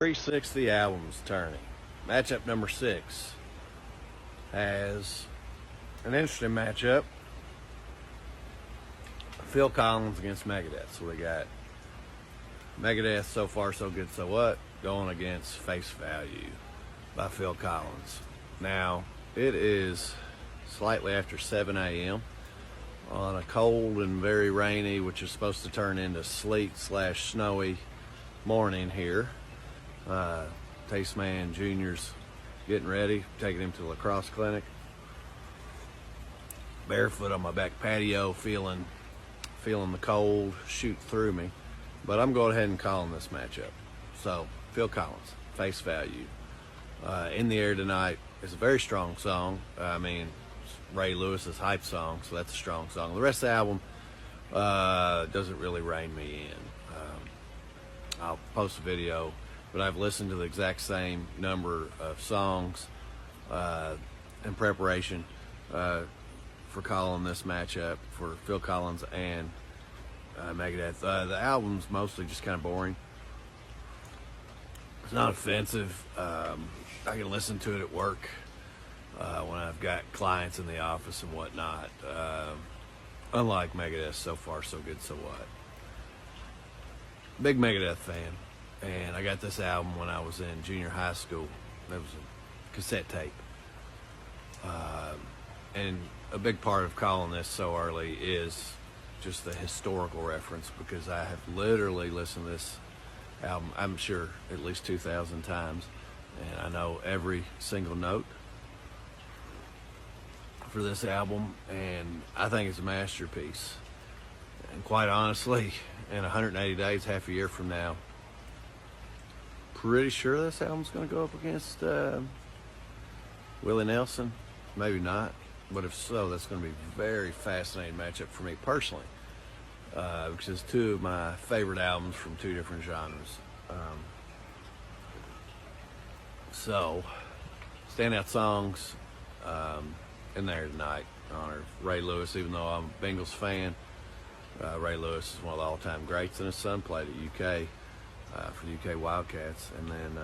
360 albums, Tourney. Matchup number 6 has an interesting matchup. Phil Collins against Megadeth. So we got Megadeth, So Far So Good So What, going against Face Value by Phil Collins. Now, it is slightly after 7 a.m. on a cold and very rainy, which is supposed to turn into sleet/snowy morning here. Tasteman Jr.'s getting ready, taking him to the lacrosse clinic. Barefoot on my back patio, feeling the cold shoot through me. But I'm going ahead and calling this matchup. So, Phil Collins, Face Value. In the Air Tonight is a very strong song. It's Ray Lewis's hype song, so that's a strong song. The rest of the album doesn't really rein me in. I'll post a video, but I've listened to the exact same number of songs in preparation for calling this matchup for Phil Collins and Megadeth. The album's mostly just kind of boring. It's not offensive. I can listen to it at work when I've got clients in the office and whatnot. Unlike Megadeth, So Far So Good So What. Big Megadeth fan, and I got this album when I was in junior high school. It was a cassette tape. And a big part of calling this so early is just the historical reference, because I have literally listened to this album, I'm sure, at least 2,000 times, and I know every single note for this album, and I think it's a masterpiece. And quite honestly, in 180 days, half a year from now, pretty sure this album's going to go up against Willie Nelson. Maybe not, but if so, that's going to be a very fascinating matchup for me personally, because it's two of my favorite albums from two different genres. So, standout songs in there tonight in honor of Ray Lewis. Even though I'm a Bengals fan, Ray Lewis is one of the all-time greats, and his son played at UK for the UK Wildcats. And then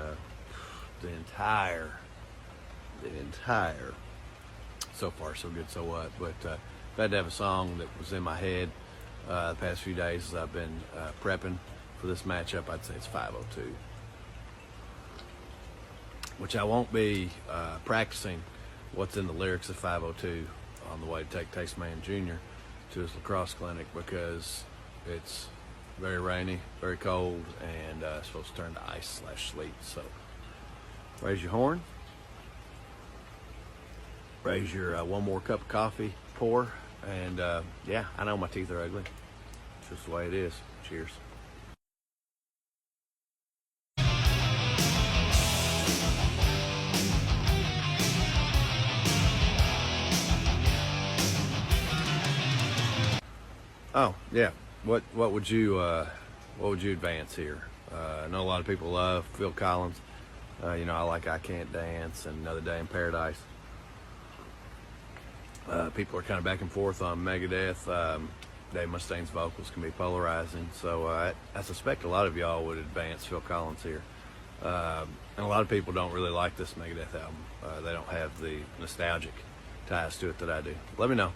the entire So Far So Good So What. But if I had to have a song that was in my head the past few days as I've been prepping for this matchup, I'd say it's 502, which I won't be practicing what's in the lyrics of 502 on the way to take Tasteman Jr. to his lacrosse clinic, because it's very rainy, very cold, and supposed to turn to ice/sleet. So raise your horn, raise your one more cup of coffee, pour, and yeah, I know my teeth are ugly. It's just the way it is. Cheers. Oh yeah, what would you advance here? I know a lot of people love Phil Collins. I like I Can't Dance and Another Day in Paradise. People are kind of back and forth on Megadeth. Dave Mustaine's vocals can be polarizing, so I suspect a lot of y'all would advance Phil Collins here. And a lot of people don't really like this Megadeth album. They don't have the nostalgic ties to it that I do. Let me know.